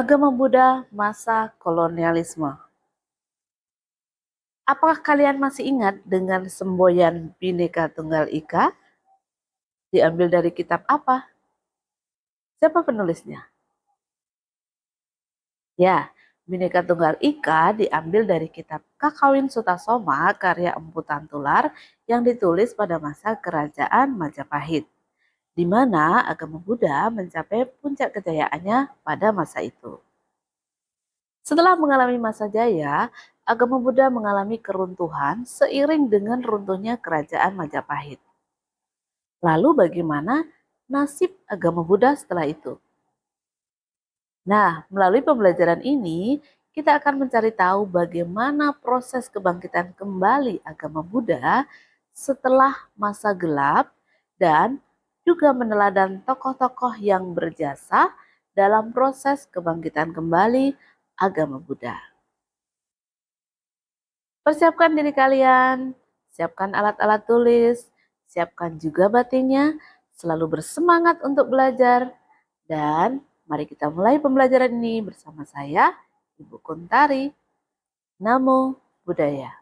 Agama Buddha masa kolonialisme. Apakah kalian masih ingat dengan semboyan Bhinneka Tunggal Ika? Diambil dari kitab apa? Siapa penulisnya? Ya, Bhinneka Tunggal Ika diambil dari kitab Kakawin Sutasoma karya Empu Tantular yang ditulis pada masa Kerajaan Majapahit, di mana agama Buddha mencapai puncak kejayaannya pada masa itu. Setelah mengalami masa jaya, agama Buddha mengalami keruntuhan seiring dengan runtuhnya Kerajaan Majapahit. Lalu bagaimana nasib agama Buddha setelah itu? Nah, melalui pembelajaran ini, kita akan mencari tahu bagaimana proses kebangkitan kembali agama Buddha setelah masa gelap dan juga meneladani tokoh-tokoh yang berjasa dalam proses kebangkitan kembali agama Buddha. Persiapkan diri kalian, siapkan alat-alat tulis, siapkan juga batinnya, selalu bersemangat untuk belajar, dan mari kita mulai pembelajaran ini bersama saya, Ibu Kuntari. Namo Buddhaya.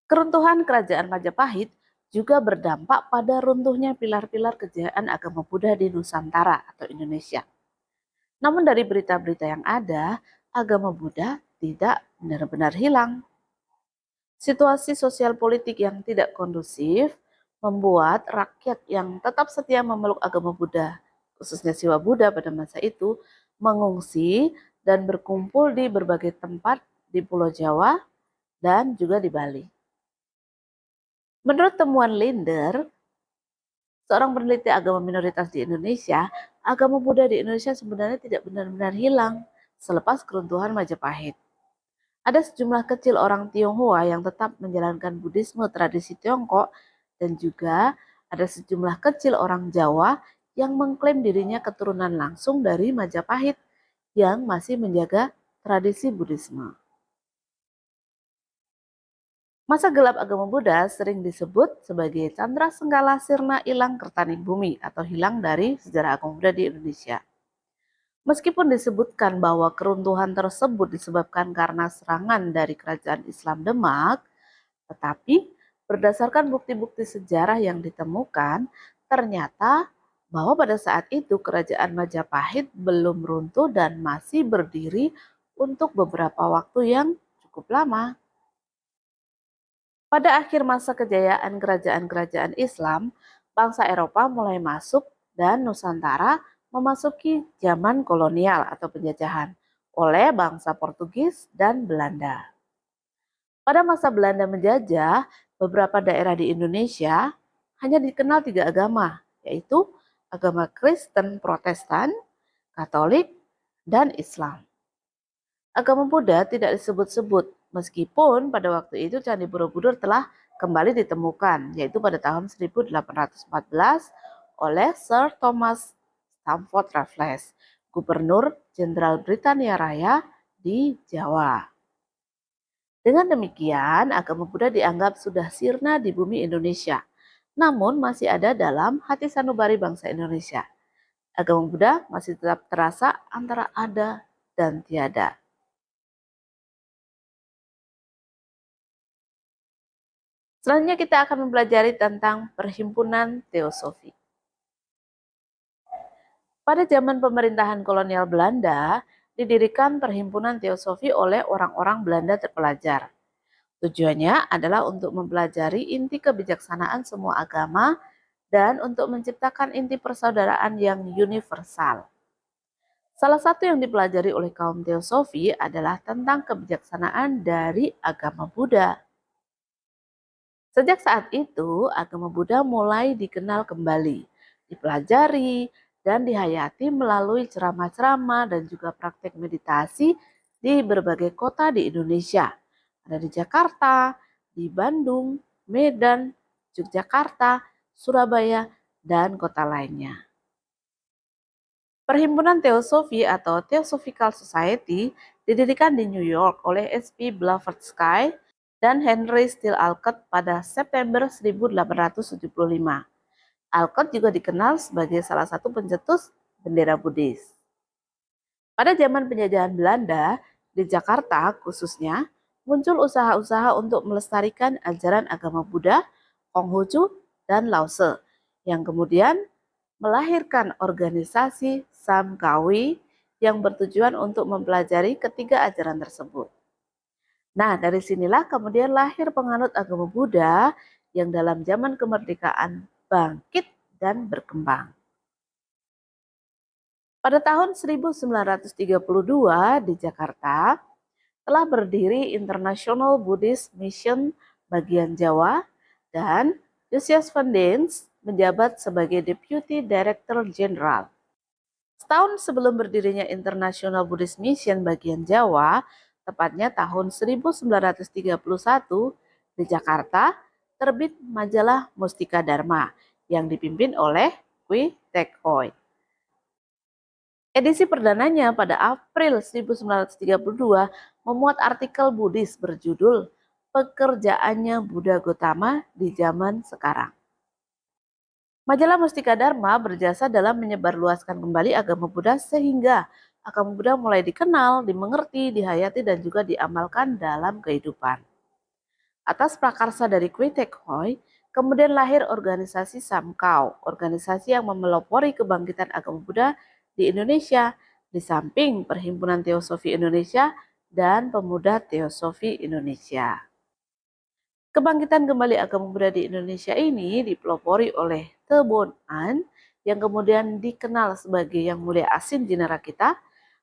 Keruntuhan Kerajaan Majapahit juga berdampak pada runtuhnya pilar-pilar kejayaan agama Buddha di Nusantara atau Indonesia. Namun dari berita-berita yang ada, agama Buddha tidak benar-benar hilang. Situasi sosial politik yang tidak kondusif membuat rakyat yang tetap setia memeluk agama Buddha, khususnya Siwa Buddha pada masa itu, mengungsi dan berkumpul di berbagai tempat di Pulau Jawa dan juga di Bali. Menurut temuan Linder, seorang peneliti agama minoritas di Indonesia, agama Buddha di Indonesia sebenarnya tidak benar-benar hilang selepas keruntuhan Majapahit. Ada sejumlah kecil orang Tionghoa yang tetap menjalankan Buddhisme tradisi Tiongkok dan juga ada sejumlah kecil orang Jawa yang mengklaim dirinya keturunan langsung dari Majapahit yang masih menjaga tradisi Buddhisme. Masa gelap agama Buddha sering disebut sebagai Candra Senggala Sirna Ilang Kertaning Bumi atau hilang dari sejarah agama Buddha di Indonesia. Meskipun disebutkan bahwa keruntuhan tersebut disebabkan karena serangan dari kerajaan Islam Demak, tetapi berdasarkan bukti-bukti sejarah yang ditemukan, ternyata bahwa pada saat itu kerajaan Majapahit belum runtuh dan masih berdiri untuk beberapa waktu yang cukup lama. Pada akhir masa kejayaan kerajaan-kerajaan Islam, bangsa Eropa mulai masuk dan Nusantara memasuki zaman kolonial atau penjajahan oleh bangsa Portugis dan Belanda. Pada masa Belanda menjajah, beberapa daerah di Indonesia hanya dikenal 3 agama, yaitu agama Kristen Protestan, Katolik, dan Islam. Agama Buddha tidak disebut-sebut, meskipun pada waktu itu Candi Borobudur telah kembali ditemukan, yaitu pada tahun 1814 oleh Sir Thomas Stamford Raffles, Gubernur Jenderal Britania Raya di Jawa. Dengan demikian, agama Buddha dianggap sudah sirna di bumi Indonesia, namun masih ada dalam hati sanubari bangsa Indonesia. Agama Buddha masih tetap terasa antara ada dan tiada. Selanjutnya kita akan mempelajari tentang Perhimpunan Teosofi. Pada zaman pemerintahan kolonial Belanda, didirikan Perhimpunan Teosofi oleh orang-orang Belanda terpelajar. Tujuannya adalah untuk mempelajari inti kebijaksanaan semua agama dan untuk menciptakan inti persaudaraan yang universal. Salah satu yang dipelajari oleh kaum Teosofi adalah tentang kebijaksanaan dari agama Buddha. Sejak saat itu, agama Buddha mulai dikenal kembali, dipelajari, dan dihayati melalui ceramah-ceramah dan juga praktek meditasi di berbagai kota di Indonesia. Ada di Jakarta, di Bandung, Medan, Yogyakarta, Surabaya, dan kota lainnya. Perhimpunan Theosophy atau Theosophical Society didirikan di New York oleh H.P. Blavatsky dan Henry Steele Olcott pada September 1875. Olcott juga dikenal sebagai salah satu pencetus bendera Buddhis. Pada zaman penjajahan Belanda, di Jakarta khususnya, muncul usaha-usaha untuk melestarikan ajaran agama Buddha, Konghucu, dan Lause, yang kemudian melahirkan organisasi Samkawi yang bertujuan untuk mempelajari ketiga ajaran tersebut. Nah, dari sinilah kemudian lahir penganut agama Buddha yang dalam zaman kemerdekaan bangkit dan berkembang. Pada tahun 1932 di Jakarta telah berdiri International Buddhist Mission bagian Jawa dan Lucius van Dens menjabat sebagai Deputy Director General. Setahun sebelum berdirinya International Buddhist Mission bagian Jawa, tepatnya tahun 1931 di Jakarta, terbit majalah Mustika Dharma yang dipimpin oleh Kwi Tek Hoi. Edisi perdananya pada April 1932 memuat artikel Buddhis berjudul Pekerjaannya Buddha Gotama di Zaman Sekarang. Majalah Mustika Dharma berjasa dalam menyebarluaskan kembali agama Buddha sehingga agama Buddha mulai dikenal, dimengerti, dihayati, dan juga diamalkan dalam kehidupan. Atas prakarsa dari Kwi Tek Hoi, kemudian lahir organisasi Samkau, organisasi yang memelopori kebangkitan agama Buddha di Indonesia, di samping Perhimpunan Teosofi Indonesia dan Pemuda Teosofi Indonesia. Kebangkitan kembali agama Buddha di Indonesia ini dipelopori oleh Te Bon An yang kemudian dikenal sebagai Yang Mulia Asin di Narakita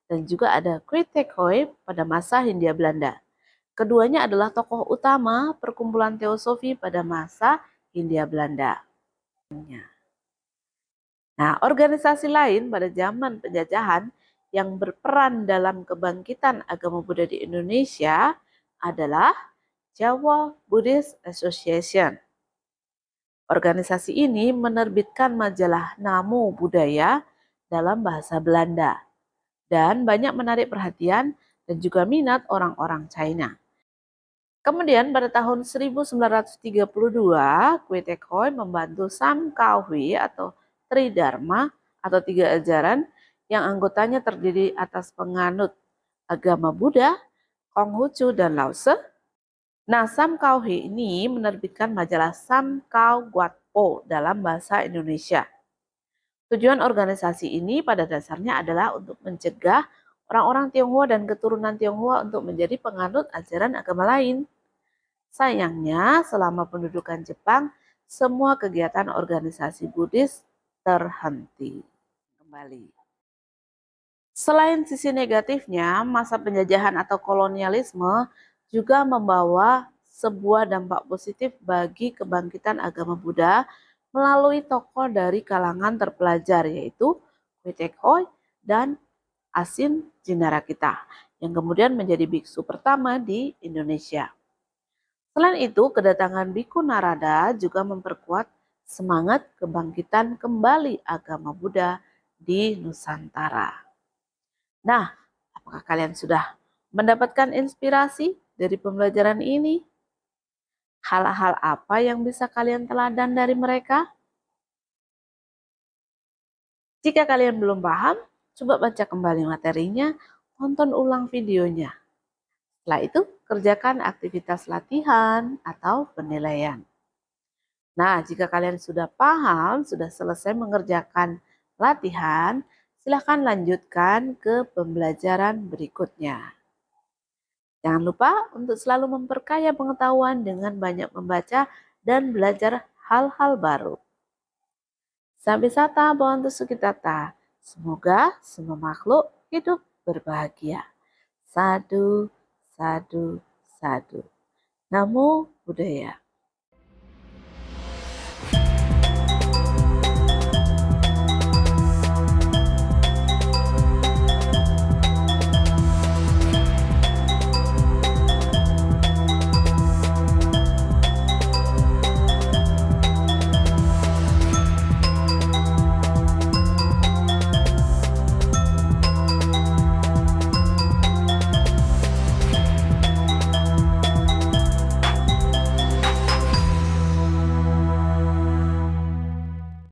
dan juga ada Kwi Tek Hoi pada masa Hindia Belanda. Keduanya adalah tokoh utama perkumpulan teosofi pada masa Hindia Belanda. Nah, organisasi lain pada zaman penjajahan yang berperan dalam kebangkitan agama Buddha di Indonesia adalah Jawa Buddhist Association. Organisasi ini menerbitkan majalah Namo Buddhaya dalam bahasa Belanda dan banyak menarik perhatian dan juga minat orang-orang China. Kemudian pada tahun 1932, Kwi Tek Hoi membantu Sam Kau Hui atau Tridharma atau tiga ajaran yang anggotanya terdiri atas penganut agama Buddha, Konghucu, dan Lause. Nah, Sam Kau Hui ini menerbitkan majalah Sam Kau Guatpo dalam bahasa Indonesia. Tujuan organisasi ini pada dasarnya adalah untuk mencegah orang-orang Tionghoa dan keturunan Tionghoa untuk menjadi penganut ajaran agama lain. Sayangnya, selama pendudukan Jepang, semua kegiatan organisasi Buddhis terhenti kembali. Selain sisi negatifnya, masa penjajahan atau kolonialisme juga membawa sebuah dampak positif bagi kebangkitan agama Buddha melalui tokoh dari kalangan terpelajar yaitu Kwi Tek Hoi dan Asin Jinarakita yang kemudian menjadi biksu pertama di Indonesia. Selain itu, kedatangan Biku Narada juga memperkuat semangat kebangkitan kembali agama Buddha di Nusantara. Nah, apakah kalian sudah mendapatkan inspirasi dari pembelajaran ini? Hal-hal apa yang bisa kalian teladan dari mereka? Jika kalian belum paham, coba baca kembali materinya, tonton ulang videonya. Setelah itu, kerjakan aktivitas latihan atau penilaian. Nah, jika kalian sudah paham, sudah selesai mengerjakan latihan, silakan lanjutkan ke pembelajaran berikutnya. Jangan lupa untuk selalu memperkaya pengetahuan dengan banyak membaca dan belajar hal-hal baru. Sampai sata Bhavantu Sukhitata. Semoga semua makhluk hidup berbahagia. Sadu, sadu, sadu. Namo Buddhaya.